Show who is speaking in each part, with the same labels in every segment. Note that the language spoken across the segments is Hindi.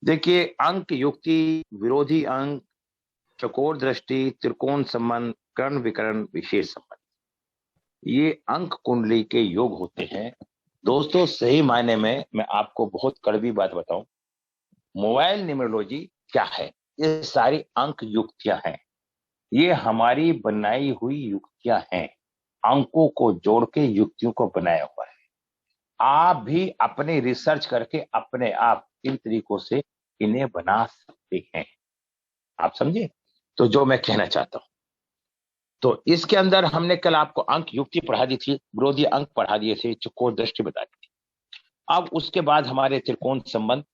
Speaker 1: देखिए, अंक युक्ति, विरोधी अंक, चौकोर दृष्टि, त्रिकोण संबंध, कर्ण विकर्ण, विशेष संबंध, ये अंक कुंडली के योग होते हैं। दोस्तों, सही मायने में मैं आपको बहुत कड़वी बात बताऊं, मोबाइल न्यूमरोलॉजी क्या है? ये सारी अंक युक्तियां हैं। ये हमारी बनाई हुई युक्तियां हैं। अंकों को जोड़ के युक्तियों को बनाया हुआ है। आप भी अपने रिसर्च करके अपने आप इन तरीकों से इन्हें बना सकते हैं। आप समझे? तो जो मैं कहना चाहता हूं, तो इसके अंदर हमने कल आपको अंक युक्ति पढ़ा दी थी, विरोधी अंक पढ़ा दिए थे, चौकोर दृष्टि बता दी थी। अब उसके बाद हमारे त्रिकोण संबंध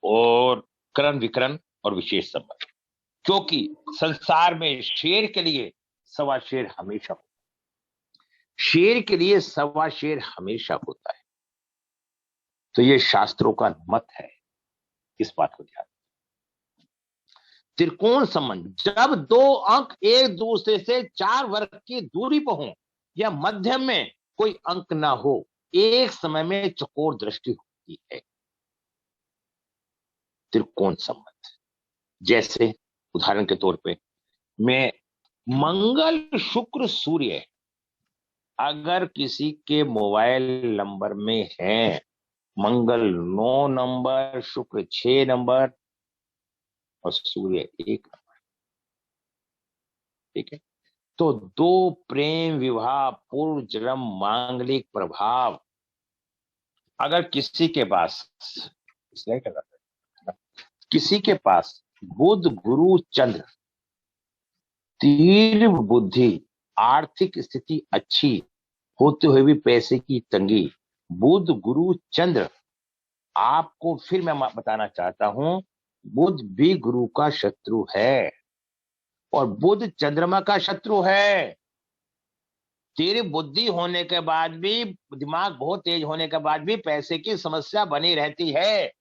Speaker 1: और करण विकरण और विशेष संबंध, क्योंकि संसार में शेर के लिए सवा शेर हमेशा होता है। शेर के लिए सवा शेर हमेशा होता है। तो ये शास्त्रों का मत है, इस बात को ध्यान। त्रिकोण संबंध, जब दो अंक एक दूसरे से 4 वर्ग की दूरी पर हो या मध्यम में कोई अंक ना हो, एक समय में चौकोर दृष्टि होती है। त्रिकोण संबंध, जैसे उदाहरण के तौर पे मैं मंगल शुक्र सूर्य अगर किसी के मोबाइल नंबर में है, मंगल 9 नंबर, शुक्र 6 नंबर और सूर्य 1 नंबर, ठीक है, तो दो प्रेम विवाह पूर्व जन्म मांगलिक प्रभाव अगर किसी के पास, किसी के पास बुध गुरु चंद्र, तीव्र बुद्धि, आर्थिक स्थिति अच्छी होते हुए भी पैसे की तंगी, बुध गुरु चंद्र, आपको फिर मैं बताना चाहता हूं, बुध भी गुरु का शत्रु है और बुध चंद्रमा का शत्रु है। तेरी बुद्धि होने के बाद भी, दिमाग बहुत तेज होने के बाद भी पैसे की समस्या बनी रहती है।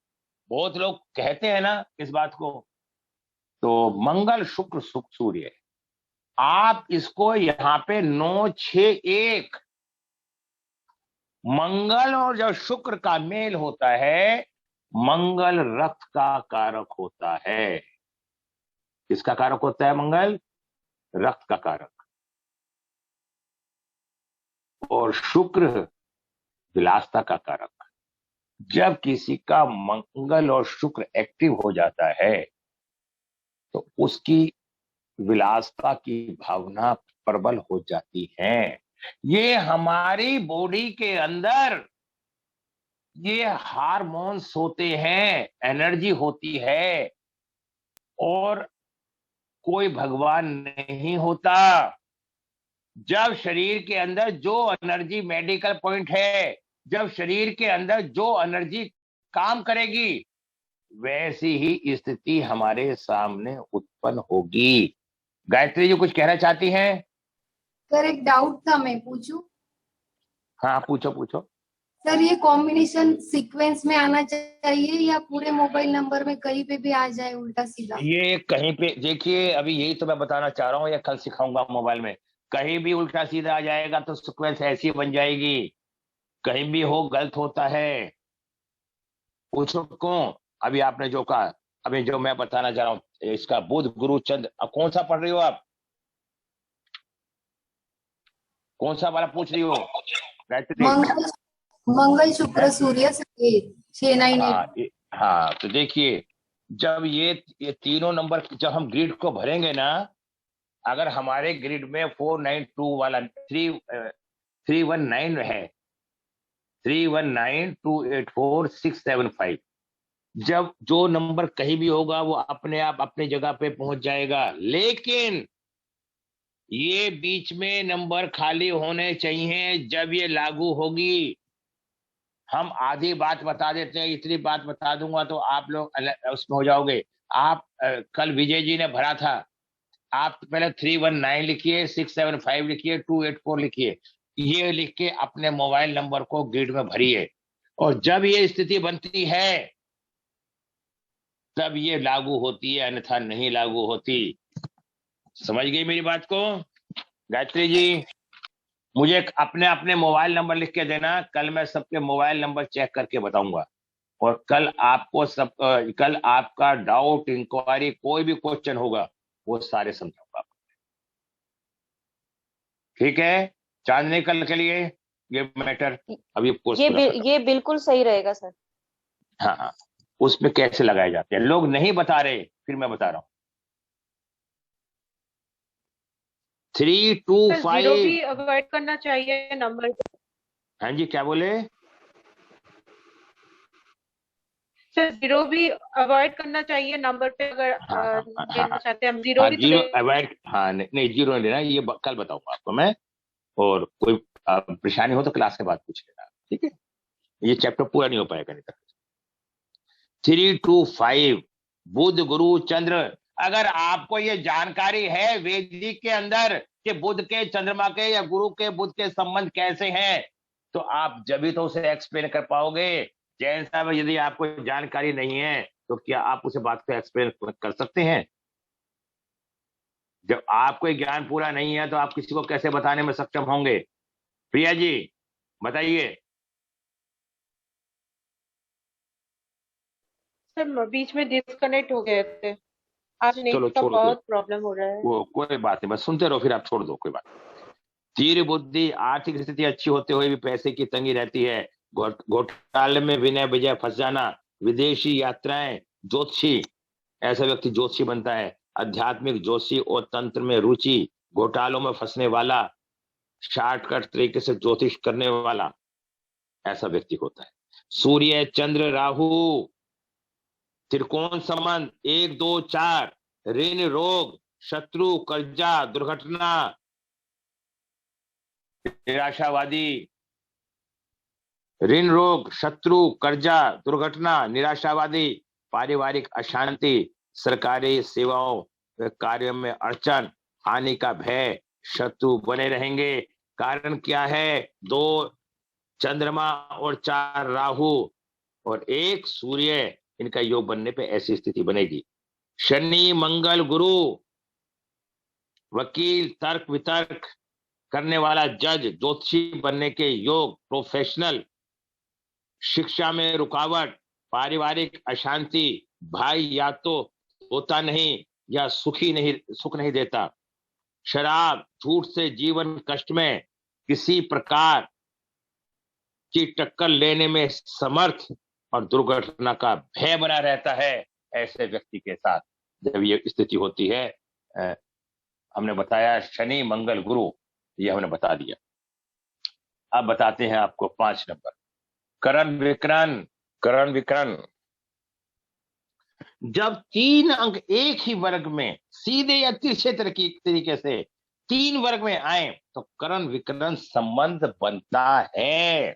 Speaker 1: बहुत लोग कहते हैं ना इस बात को। तो मंगल शुक्र सुख सूर्य, आप इसको यहां पे 9 6 1, मंगल और जब शुक्र का मेल होता है, मंगल रक्त का कारक होता है। किसका कारक होता है मंगल? रक्त का कारक। और शुक्र विलासता का कारक। जब किसी का मंगल और शुक्र एक्टिव हो जाता है तो उसकी विलासता की भावना प्रबल हो जाती है। ये हमारी बॉडी के अंदर ये हार्मोन्स होते हैं, एनर्जी होती है, और कोई भगवान नहीं होता। जब शरीर के अंदर जो एनर्जी, मेडिकल पॉइंट है, जब शरीर के अंदर जो एनर्जी काम करेगी, वैसी ही स्थिति हमारे सामने उत्पन्न होगी। गायत्री जी कुछ कहना चाहती हैं?
Speaker 2: सर एक डाउट था, मैं पूछूं?
Speaker 1: हाँ पूछो पूछो।
Speaker 2: सर ये कॉम्बिनेशन सीक्वेंस में आना चाहिए या पूरे मोबाइल नंबर में कहीं पे भी आ जाए उल्टा सीधा?
Speaker 1: ये कहीं पे देखिए, अभी यही तो मैं बताना चाह रहा हूँ, या कल सिखाऊंगा मोबाइल में। कहीं भी उल्टा सीधा आ जाएगा तो सीक्वेंस ऐसी बन जाएगी। कहीं भी हो गलत होता है। पूछो कौन? अभी आपने जो कहा, अभी जो मैं बताना चाह रहा हूँ, इसका बुध गुरु चंद्र, अब कौन सा पढ़ रही हो आप? कौन सा वाला पूछ रही हो गायत्री?
Speaker 2: मंगल मंगल शुक्र सूर्य से 698।
Speaker 1: हाँ हाँ, तो देखिए, जब ये तीनों नंबर जब हम ग्रिड को भरेंगे ना, अगर हमारे ग्रिड में 492 वाला 319 है, 319284675, जब जो नंबर कहीं भी होगा वो अपने आप अपनी जगह पे पहुंच जाएगा। लेकिन ये बीच में नंबर खाली होने चाहिए जब ये लागू होगी। हम आधी बात बता देते हैं, इतनी बात बता दूंगा तो आप लोग उसमें हो जाओगे। आप कल विजय जी ने भरा था, आप पहले 319 लिखिए, 675 लिखिए, 284 लिखिए, ये लिख के अपने मोबाइल नंबर को ग्रिड में भरिए, और जब ये स्थिति बनती है तब ये लागू होती है, अन्यथा नहीं लागू होती। समझ गई मेरी बात को गायत्री जी? मुझे अपने अपने मोबाइल नंबर लिख के देना, कल मैं सबके मोबाइल नंबर चेक करके बताऊंगा। और कल आपका डाउट, इंक्वायरी, कोई भी क्वेश्चन होगा वो सारे समझाऊंगा। ठीक है, चांदनी कल के लिए ये मैटर अभी कोर्स पूरा खत्म।
Speaker 3: ये बिल्कुल सही रहेगा सर।
Speaker 1: हाँ हाँ, उसमें कैसे लगाए जाते हैं लोग नहीं बता रहे, फिर मैं बता रहा हूं। 3 2
Speaker 4: जीरो
Speaker 1: 5।
Speaker 4: भी अवॉइड करना चाहिए नंबर।
Speaker 1: हाँ जी, क्या बोले
Speaker 4: सर जीरो भी अवॉइड करना चाहिए नंबर पे, अगर
Speaker 1: हाँ हाँ हाँ
Speaker 4: लेना
Speaker 1: हाँ,
Speaker 4: चाहते हैं हम जीरो
Speaker 1: हाँ
Speaker 4: भी तो
Speaker 1: जीरो
Speaker 4: ले।
Speaker 1: अवॉइड, हाँ नहीं, नहीं जीरो नहीं लेना, ये कल बताऊंगा आपको मैं। और कोई परेशानी हो तो क्लास के बाद पूछ लेना, ठीक है। ये चैप्टर पूरा नहीं हो पाएगा नहीं तक। 3 2 5 बुध गुरु चंद्र। अगर आपको ये जानकारी है वैदिक के अंदर कि बुध के, चंद्रमा के या गुरु के, बुध के संबंध कैसे हैं, तो आप जब भी तो उसे एक्सप्लेन कर पाओगे। जैन साहब, यदि आपको जानकारी नहीं है तो क्या आप उसे बात को एक्सप्लेन कर सकते हैं? जब आपको ज्ञान पूरा नहीं है तो आप किसी को कैसे बताने में सक्षम होंगे? प्रिया जी बताइए।
Speaker 4: सर बीच में डिस्कनेक्ट हो गए थे, आज नेट
Speaker 1: चलो
Speaker 4: का
Speaker 1: छोड़ो,
Speaker 4: बहुत प्रॉब्लम हो रहा है।
Speaker 1: वो कोई बात नहीं, बस सुनते रहो, फिर आप छोड़ दो, कोई बात नहीं। तीर बुद्धि, आर्थिक स्थिति अच्छी होते हुए भी पैसे की तंगी रहती है। घोटाले में विनय विजय फंस जाना, विदेशी यात्राएं, ज्योतिषी, ऐसा व्यक्ति ज्योतिषी बनता है। आध्यात्मिक ज्योतिषी और तंत्र में रुचि, घोटालों में फंसने वाला, शॉर्टकट तरीके से ज्योतिष करने वाला, ऐसा व्यक्ति होता है। सूर्य चंद्र राहु, त्रिकोण संबंध 1 2 4, ऋण रोग, शत्रु, कर्जा, दुर्घटना, निराशावादी। ऋण रोग, शत्रु, कर्जा, दुर्घटना, निराशावादी, पारिवारिक अशांति, सरकारी सेवाओं कार्य में अड़चन, हानि का भय, शत्रु बने रहेंगे। कारण क्या है? 2 चंद्रमा और 4 राहु और 1 सूर्य, इनका योग बनने पे ऐसी स्थिति बनेगी। शनि मंगल गुरु, वकील, तर्क वितर्क करने वाला जज, ज्योतिषी बनने के योग, प्रोफेशनल, शिक्षा में रुकावट, पारिवारिक अशांति, भाई या तो होता नहीं या सुख नहीं देता। शराब, झूठ से जीवन कष्ट में, किसी प्रकार की टक्कर लेने में समर्थ और दुर्घटना का भय बना रहता है। ऐसे व्यक्ति के साथ जब ये स्थिति होती है, हमने बताया शनि मंगल गुरु, ये हमने बता दिया। अब बताते हैं आपको 5 नंबर, करण विकरण। करण विकरण, जब 3 अंक एक ही वर्ग में सीधे या तिरछे तरीके से 3 वर्ग में आए तो करण विकरण संबंध बनता है।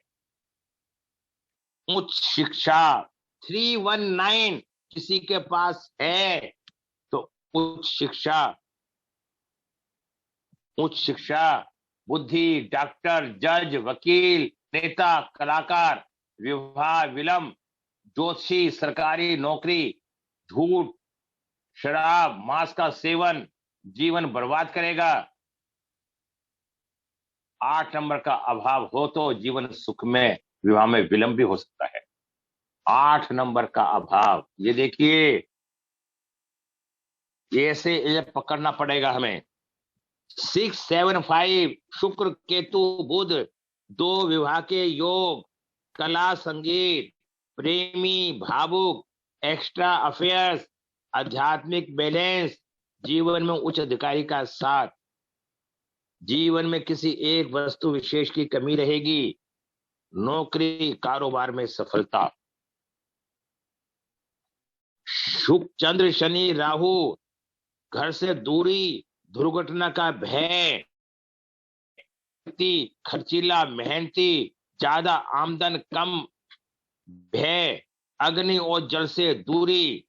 Speaker 1: उच्च शिक्षा 319 किसी के पास है तो उच्च शिक्षा, बुद्धि, डॉक्टर, जज, वकील, नेता, कलाकार, विवाह विलंब, ज्योतिषी, सरकारी नौकरी, झूठ, शराब, मांस का सेवन जीवन बर्बाद करेगा। 8 नंबर का अभाव हो तो जीवन सुख में, विवाह में विलंब भी हो सकता है। 8 नंबर का अभाव, ये देखिए, ये पकड़ना पड़ेगा हमें। 6 7 5 शुक्र केतु बुध, 2 विवाह के योग, कला संगीत, प्रेमी भावुक, एक्स्ट्रा अफेयर्स, आध्यात्मिक बैलेंस, जीवन में उच्च अधिकारी का साथ, जीवन में किसी एक वस्तु विशेष की कमी रहेगी, नौकरी कारोबार में सफलता। शुक्र चंद्र शनि राहु, घर से दूरी, दुर्घटना का भय, खर्चीला मेहनती, ज्यादा आमदन कम भय, अग्नि और जल से दूरी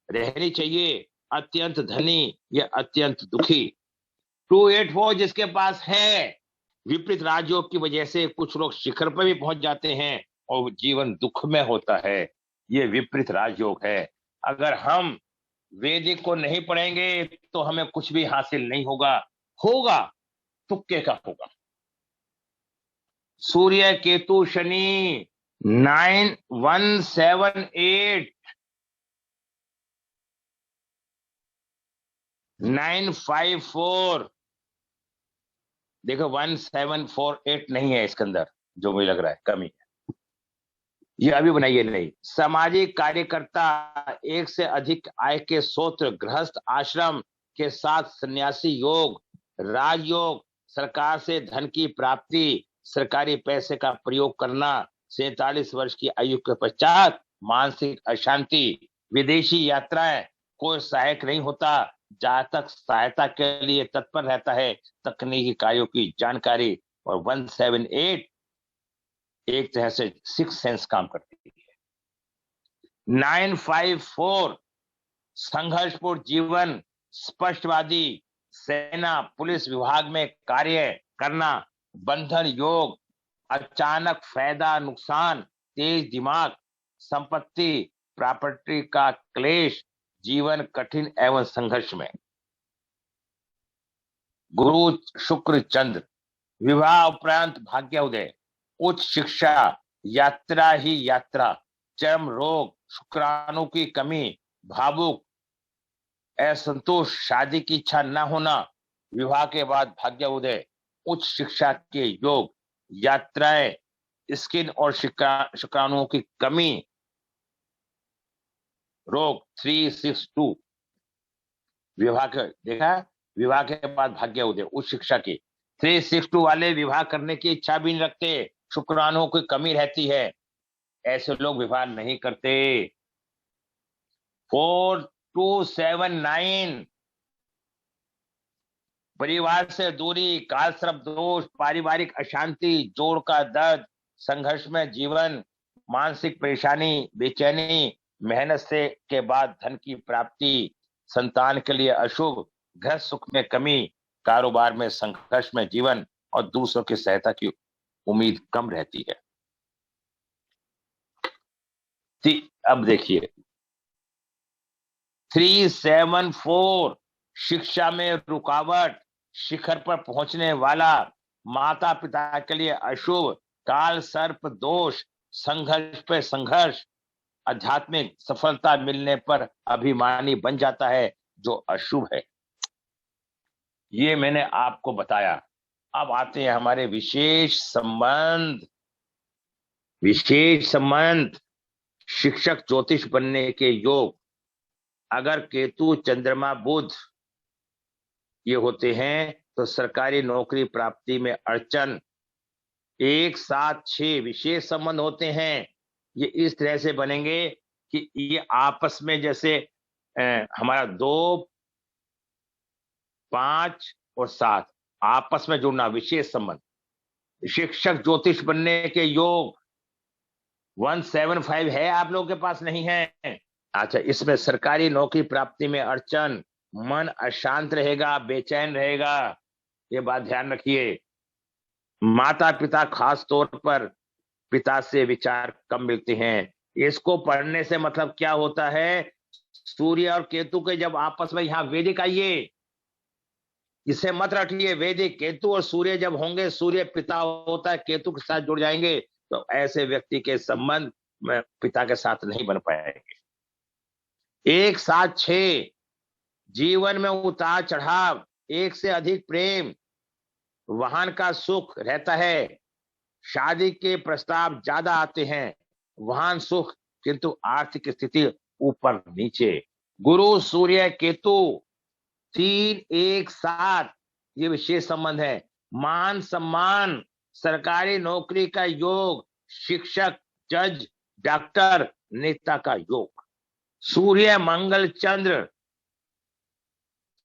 Speaker 1: रहनी चाहिए, अत्यंत धनी या अत्यंत दुखी। 284 जिसके पास है, विपरीत राजयोग की वजह से कुछ लोग शिखर पर भी पहुंच जाते हैं और जीवन दुख में होता है। ये विपरीत राजयोग है। अगर हम वैदिक को नहीं पढ़ेंगे तो हमें कुछ भी हासिल नहीं होगा तुक्के का होगा। सूर्य केतु शनि 9178 954। देखो 1748 नहीं है इसके अंदर, जो मुझे लग रहा है कमी है, ये अभी बनाइए नहीं। सामाजिक कार्यकर्ता, एक से अधिक आय के स्रोत, गृहस्थ आश्रम के साथ सन्यासी योग, राजयोग, सरकार से धन की प्राप्ति, सरकारी पैसे का प्रयोग करना, 47 वर्ष की आयु के पश्चात मानसिक अशांति, विदेशी यात्राएं, कोई सहायक नहीं होता, जातक सहायता के लिए तत्पर रहता है, तकनीकी कार्यों की जानकारी। और 178 एक तरह से 6 सेंस काम करती है। 954 संघर्षपूर्ण जीवन, स्पष्टवादी, सेना पुलिस विभाग में कार्य करना, बंधन योग, अचानक फायदा नुकसान, तेज दिमाग, संपत्ति प्रॉपर्टी का क्लेश, जीवन कठिन एवं संघर्ष में। गुरु शुक्र चंद्र, विवाह उपरांत भाग्योदय, उच्च शिक्षा, यात्रा ही यात्रा, चर्म रोग, शुक्राणु की कमी, भावुक, असंतोष, शादी की इच्छा न होना, विवाह के बाद भाग्योदय, उच्च शिक्षा के योग, यात्राएं, स्किन और शुक्राणुओं की कमी, रोग 362। विवाह के देखा, विवाह के बाद भाग्योदय, उच्च शिक्षा की। 362 वाले विवाह करने की इच्छा भी नहीं रखते, शुक्राणुओं की कमी रहती है, ऐसे लोग विवाह नहीं करते। 4279 परिवार से दूरी, काल सर्प दोष, पारिवारिक अशांति, जोड़ का दर्द, संघर्ष में जीवन, मानसिक परेशानी, बेचैनी, मेहनत से के बाद धन की प्राप्ति, संतान के लिए अशुभ, घर सुख में कमी, कारोबार में संघर्ष में जीवन और दूसरों की सहायता की उम्मीद कम रहती है। अब देखिए 374 शिक्षा में रुकावट, शिखर पर पहुंचने वाला, माता पिता के लिए अशुभ, काल सर्प दोष, संघर्ष पे संघर्ष, आध्यात्मिक सफलता मिलने पर अभिमानी बन जाता है, जो अशुभ है। ये मैंने आपको बताया। अब आते हैं हमारे विशेष संबंध। विशेष संबंध, शिक्षक ज्योतिष बनने के योग। अगर केतु चंद्रमा बुध ये होते हैं तो सरकारी नौकरी प्राप्ति में अड़चन। 1, 7, 6 विशेष संबंध होते हैं। ये इस तरह से बनेंगे कि ये आपस में जैसे हमारा 2, 5 और 7 आपस में जुड़ना, विशेष संबंध। शिक्षक ज्योतिष बनने के योग 175 है, आप लोगों के पास नहीं है। अच्छा, इसमें सरकारी नौकरी प्राप्ति में अड़चन, मन अशांत रहेगा, बेचैन रहेगा, ये बात ध्यान रखिए। माता पिता, खास तौर पर पिता से विचार कम मिलते हैं। इसको पढ़ने से मतलब क्या होता है, सूर्य और केतु के जब आपस में, यहां वैदिक आइए, इसे मत रखिए, वैदिक केतु और सूर्य जब होंगे, सूर्य पिता होता है, केतु के साथ जुड़ जाएंगे, तो ऐसे व्यक्ति के संबंध में पिता के साथ नहीं बन पाएंगे। 1, 7, 6 जीवन में उतार चढ़ाव, एक से अधिक प्रेम, वाहन का सुख रहता है, शादी के प्रस्ताव ज्यादा आते हैं, वाहन सुख, किंतु आर्थिक स्थिति ऊपर नीचे। गुरु सूर्य केतु 3, 1, 7 ये विशेष संबंध है। मान सम्मान, सरकारी नौकरी का योग, शिक्षक, जज, डॉक्टर, नेता का योग। सूर्य मंगल चंद्र,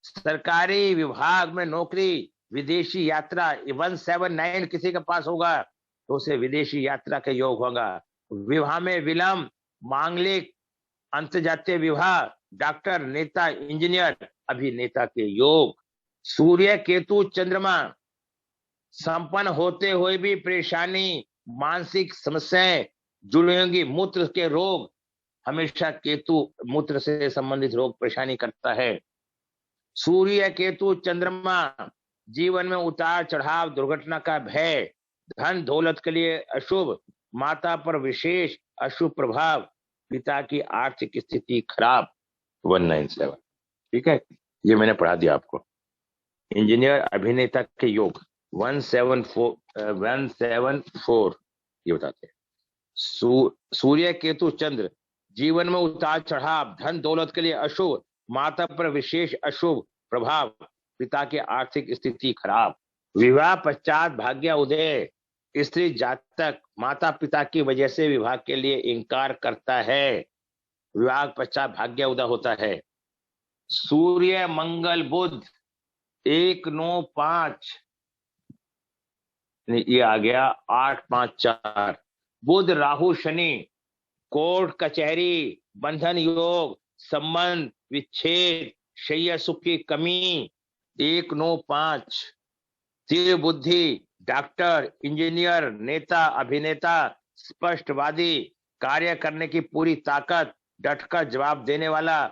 Speaker 1: सरकारी विभाग में नौकरी, विदेशी यात्रा। 179 किसी के पास होगा तो उसे विदेशी यात्रा का योग होगा। विवाह में विलंब, मांगलिक, अंतर्जातीय विवाह, डॉक्टर, नेता, इंजीनियर, अभिनेता के योग। सूर्य केतु चंद्रमा संपन्न होते हुए भी परेशानी, मानसिक समस्याएं जुड़ी होंगी। मूत्र के रोग, हमेशा केतु मूत्र से संबंधित रोग परेशानी करता है। सूर्य केतु चंद्रमा जीवन में उतार चढ़ाव, दुर्घटना का भय, धन दौलत के लिए अशुभ, माता पर विशेष अशुभ प्रभाव, पिता की आर्थिक स्थिति खराब। 197। ठीक है, ये मैंने पढ़ा दिया आपको। इंजीनियर अभिनेता के योग 174 ये बताते हैं। सूर्य केतु चंद्र जीवन में उतार चढ़ाव, धन दौलत के लिए अशुभ, माता पर विशेष अशुभ प्रभाव, पिता की आर्थिक स्थिति खराब। विवाह पश्चात भाग्य उदय, स्त्री जातक माता पिता की वजह से विवाह के लिए इनकार करता है, विवाह पश्चात भाग्य उदय होता है। सूर्य मंगल बुध 195, ये आ गया 854। बुध राहु शनि, कोर्ट कचहरी, बंधन योग, संबंध विच्छेद, शैया सुख की कमी 195। तीव्र बुद्धि, डॉक्टर, इंजीनियर, नेता, अभिनेता, स्पष्टवादी, कार्य करने की पूरी ताकत, डटकर जवाब देने वाला,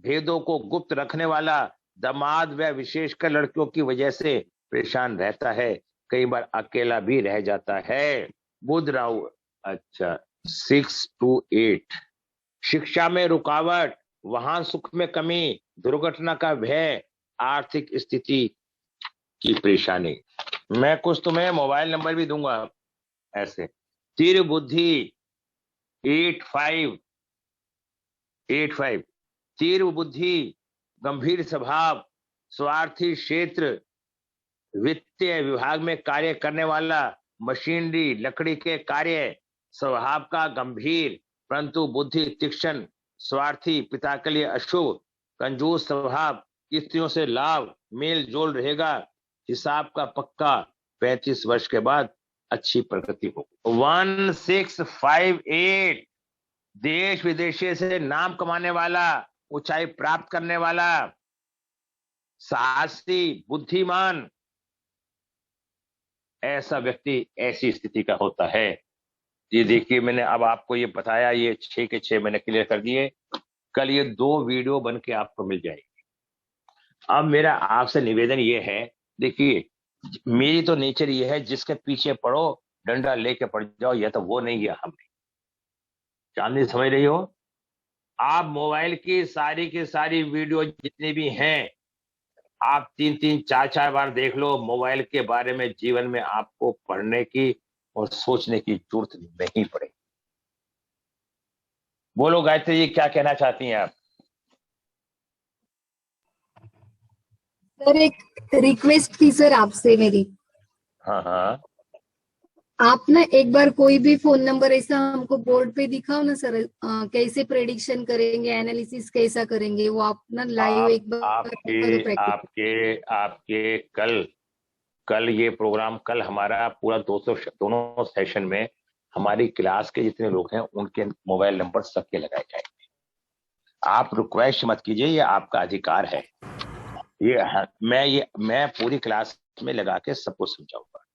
Speaker 1: भेदों को गुप्त रखने वाला, दामाद व विशेषकर लड़कियों की वजह से परेशान रहता है, कई बार अकेला भी रह जाता है। बुध राहु। अच्छा 6 to 8। शिक्षा में रुकावट, वाहन सुख में कमी, दुर्घटना का भय, आर्थिक स्थिति की परेशानी। मैं कुछ तुम्हें मोबाइल नंबर भी दूंगा ऐसे। तीव्र बुद्धि 85। तीव्र बुद्धि, गंभीर स्वभाव, स्वार्थी क्षेत्र, वित्तीय विभाग में कार्य करने वाला, मशीनरी लकड़ी के कार्य, स्वभाव का गंभीर परंतु बुद्धि तीक्ष्ण, स्वार्थी, पिता के लिए अशुभ, कंजूस स्वभाव, स्त्रियों से लाभ, मेल जोल रहेगा, हिसाब का पक्का, 35 वर्ष के बाद अच्छी प्रगति होगी। 1658। देश विदेशी से नाम कमाने वाला, ऊंचाई प्राप्त करने वाला, साहसी, बुद्धिमान, ऐसा व्यक्ति ऐसी स्थिति का होता है। ये देखिए मैंने अब आपको ये बताया, ये 6 के 6 मैंने क्लियर कर दिए। कल ये 2 वीडियो बन के आपको मिल जाएगी। अब मेरा आपसे निवेदन ये है, देखिए मेरी तो नेचर ये है, जिसके पीछे पड़ो डंडा लेके पड़ जाओ, यह तो वो नहीं है हमने। चांदनी समझ रही हो? आप मोबाइल की सारी वीडियो जितनी भी हैं, आप 3-3, 4-4 बार देख लो। मोबाइल के बारे में जीवन में आपको पढ़ने की और सोचने की जरूरत नहीं पड़ेगी। बोलो गायत्री जी, क्या कहना चाहती हैं आप?
Speaker 2: सर एक रिक्वेस्ट थी सर आपसे मेरी।
Speaker 1: हाँ।
Speaker 2: आप ना एक बार कोई भी फोन नंबर ऐसा हमको बोर्ड पे दिखाओ ना सर, कैसे प्रेडिक्शन करेंगे, एनालिसिस कैसा करेंगे, वो आप ना लाइव एक बार
Speaker 1: आपके कल ये प्रोग्राम, कल हमारा पूरा 200 दोनों सेशन में हमारी क्लास के जितने लोग हैं उनके मोबाइल नंबर सबके लगाए जाएंगे। आप रिक्वेस्ट मत कीजिए, ये आपका अधिकार है। मैं पूरी क्लास में लगा के सबको समझाऊंगा।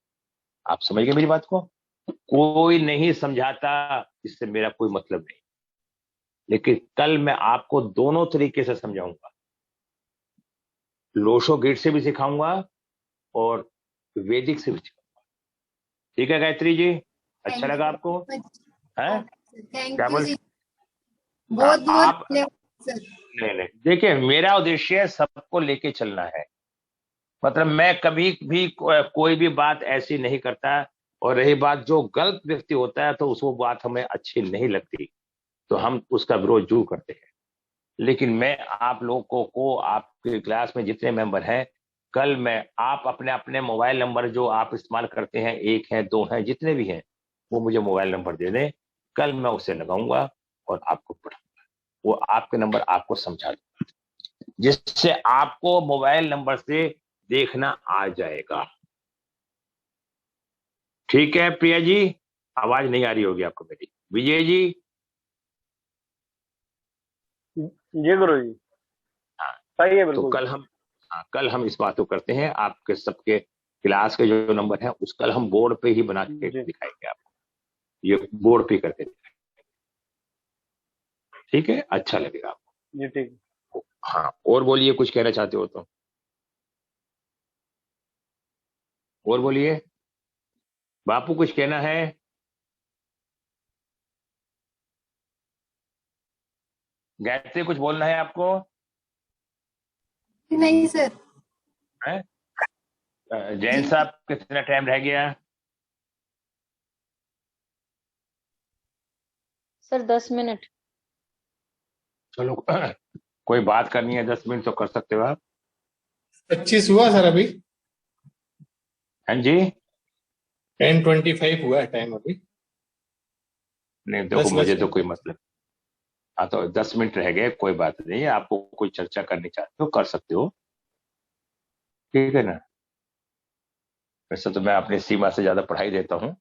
Speaker 1: आप समझ गए मेरी बात को? कोई नहीं समझाता, इससे मेरा कोई मतलब नहीं, लेकिन कल मैं आपको दोनों तरीके से समझाऊंगा। लोशो गेट से भी सिखाऊंगा और वैदिक से भी सिखाऊंगा। ठीक है गायत्री जी, अच्छा लगा आपको? हैं?
Speaker 2: थैंक
Speaker 1: क्या
Speaker 2: यू
Speaker 1: बोल?
Speaker 2: जी, बहुत बहुत धन्यवाद सर।
Speaker 1: नहीं, देखिए मेरा उद्देश्य सबको लेके चलना है। मतलब मैं कभी भी कोई भी बात ऐसी नहीं करता, और रही बात जो गलत व्यक्ति होता है तो उसको बात हमें अच्छी नहीं लगती तो हम उसका विरोध जरूर करते हैं। लेकिन मैं आप लोगों को आपके क्लास में जितने मेंबर हैं, कल मैं आप अपने अपने मोबाइल नंबर जो आप इस्तेमाल करते हैं, 1 है 2 है जितने भी हैं, वो मुझे मोबाइल नंबर दे दें। कल मैं उसे लगाऊंगा और आपको पढ़ाऊंगा, वो आपके नंबर आपको समझा दूंगा, जिससे आपको मोबाइल नंबर से देखना आ जाएगा। ठीक है प्रिया जी? आवाज नहीं आ रही होगी आपको मेरी। विजय जी?
Speaker 3: जी गुरु जी, सही है बिल्कुल।
Speaker 1: तो कल हम इस बात को करते हैं। आपके सबके क्लास के जो नंबर हैं उस कल हम बोर्ड पे ही बना के दिखाएंगे आपको, ये बोर्ड पे करके दिखाएंगे। ठीक है, अच्छा लगेगा आपको?
Speaker 3: जी ठीक।
Speaker 1: हाँ, और बोलिए, कुछ कहना चाहते हो तो और बोलिए। बापू कुछ कहना है? गायत्री कुछ बोलना है आपको?
Speaker 2: नहीं सर।
Speaker 1: हैं? जैन
Speaker 2: जी।
Speaker 1: साहब कितना टाइम रह गया?
Speaker 5: Sir 10 minute.
Speaker 1: चलो कोई बात करनी है 10 मिनट तो कर सकते हो आप।
Speaker 6: 25 हुआ सर अभी।
Speaker 1: हाँ जी।
Speaker 6: 10:25 हुआ है टाइम अभी।
Speaker 1: नहीं देखो
Speaker 6: 10
Speaker 1: मुझे
Speaker 6: बज
Speaker 1: तो कोई मतलब, हाँ तो 10 मिनट रह गए, कोई बात नहीं है। आपको कोई चर्चा करनी चाहते हो कर सकते हो, ठीक है ना। वैसे तो मैं अपनी सीमा से ज्यादा पढ़ाई देता हूँ,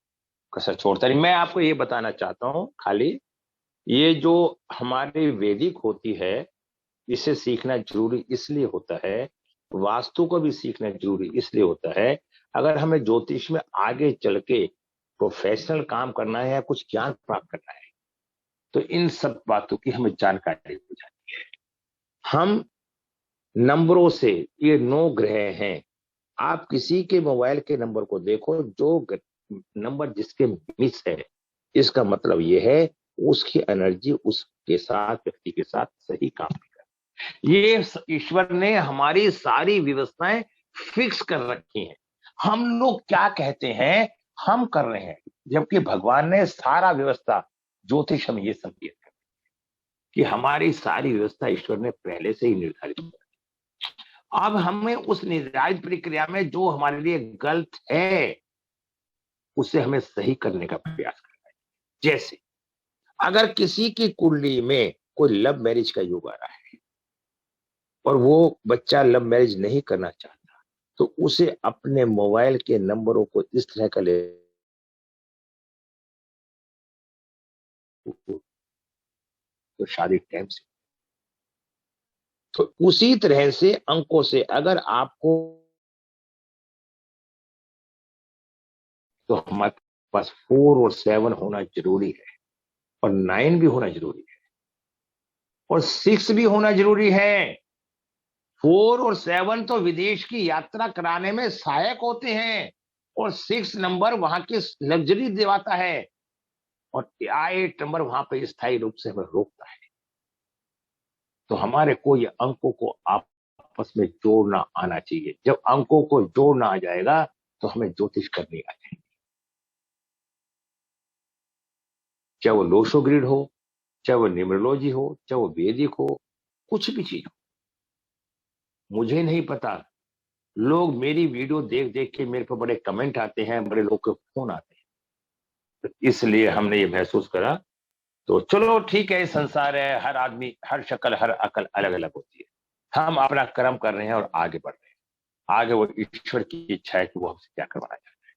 Speaker 1: कसर छोड़ता नहीं। मैं आपको ये बताना चाहता हूँ खाली, ये जो हमारी वैदिक होती है इसे सीखना जरूरी इसलिए होता है, वास्तु को भी सीखना जरूरी इसलिए होता है, अगर हमें ज्योतिष में आगे चल के प्रोफेशनल काम करना है या कुछ ज्ञान प्राप्त करना है तो इन सब बातों की हमें जानकारी हो जाती है। हम नंबरों से, ये 9 ग्रह हैं, आप किसी के मोबाइल के नंबर को देखो, जो नंबर जिसके मिस है इसका मतलब ये है उसकी एनर्जी उसके साथ, व्यक्ति के साथ सही काम नहीं कर। ये ईश्वर ने हमारी सारी व्यवस्थाएं फिक्स कर रखी हैं, हम लोग क्या कहते हैं हम कर रहे हैं, जबकि भगवान ने सारा व्यवस्था, ज्योतिष हम ये संकेत कर कि हमारी सारी व्यवस्था ईश्वर ने पहले से ही निर्धारित कर। अब हमें उस निर्धारित प्रक्रिया में जो हमारे लिए गलत है उसे हमें सही करने का प्रयास करना है। जैसे अगर किसी की कुंडली में कोई लव मैरिज का योग आ रहा है और वो बच्चा लव मैरिज नहीं करना चाहता, तो उसे अपने मोबाइल के नंबरों को इस तरह का ले तो शादी टाइम से। तो उसी तरह से अंकों से अगर आपको, तो हमारे पास 4 और 7 होना जरूरी है, और 9 भी होना जरूरी है, और 6 भी होना जरूरी है। 4 और 7 तो विदेश की यात्रा कराने में सहायक होते हैं, और 6 नंबर वहां की लग्जरी दिलाता है, और 8 नंबर वहां पे स्थायी रूप से हमें रोकता है। तो हमारे को ये अंकों को आपस में जोड़ना आना चाहिए। जब अंकों को जोड़ना आ जाएगा तो हमें ज्योतिष करनी आ जाएगी, चाहे वो लोशो ग्रिड हो, चाहे वो न्यूमरोलॉजी हो, चाहे वो वैदिक हो, कुछ भी चीज हो, मुझे नहीं पता। लोग मेरी वीडियो देख देख के मेरे पर बड़े कमेंट आते हैं, बड़े लोग के फोन आते हैं, तो इसलिए हमने ये महसूस करा, तो चलो ठीक है, संसार है, हर आदमी, हर शक्ल, हर अकल अलग अलग होती है। हम अपना कर्म कर रहे हैं और आगे बढ़ रहे हैं। आगे वो ईश्वर की इच्छा है कि वो हमसे क्या करवाना चाहता है।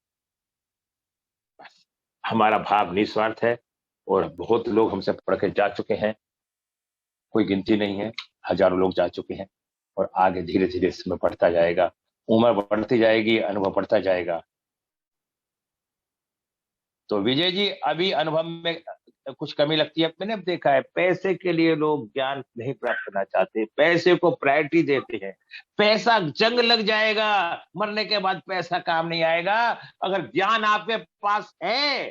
Speaker 1: बस हमारा भाव निस्वार्थ है, और बहुत लोग हमसे पढ़ के जा चुके हैं, कोई गिनती नहीं है, हजारों लोग जा चुके हैं, और आगे धीरे धीरे समय बढ़ता जाएगा, उम्र बढ़ती जाएगी, अनुभव बढ़ता जाएगा। तो विजय जी, अभी अनुभव में कुछ कमी लगती है? मैंने देखा है पैसे के लिए लोग ज्ञान नहीं प्राप्त करना चाहते, पैसे को प्रायोरिटी देते हैं। पैसा जंग लग जाएगा, मरने के बाद पैसा काम नहीं आएगा। अगर ज्ञान आपके पास है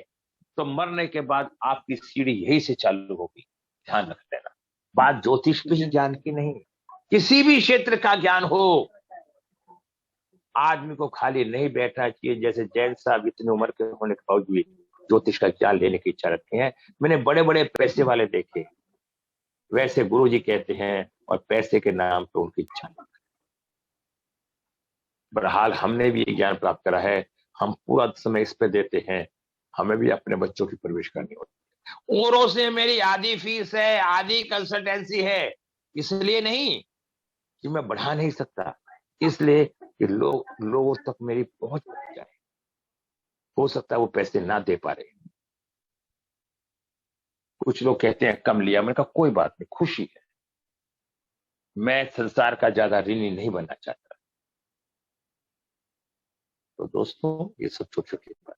Speaker 1: तो मरने के बाद आपकी सीढ़ी यही से चालू होगी, ध्यान रख लेना। बात ज्योतिष भी ज्ञान की नहीं, किसी भी क्षेत्र का ज्ञान हो, आदमी को खाली नहीं बैठना चाहिए। जैसे जैन साहब इतनी उम्र के होने के बावजूद ज्योतिष का ज्ञान लेने की इच्छा रखते हैं। मैंने बड़े बड़े पैसे वाले देखे, वैसे गुरु जी कहते हैं, और पैसे के नाम पे उनकी इच्छा नहीं। बहरहाल हमने भी ज्ञान प्राप्त करा है, हम पूरा समय इस पे देते हैं, हमें भी अपने बच्चों की परवरिश करनी होती है। औरों से मेरी आधी फीस है, आधी कंसल्टेंसी है, इसलिए नहीं कि मैं बढ़ा नहीं सकता, इसलिए कि लोगों तक मेरी पहुंच बढ़ जाए। हो सकता है वो पैसे ना दे पा रहे। कुछ लोग कहते हैं कम लिया, मैंने कहा कोई बात नहीं, खुशी है, मैं संसार का ज्यादा ऋणी नहीं बनना चाहता। तो दोस्तों, ये सब छोटी छोटी बात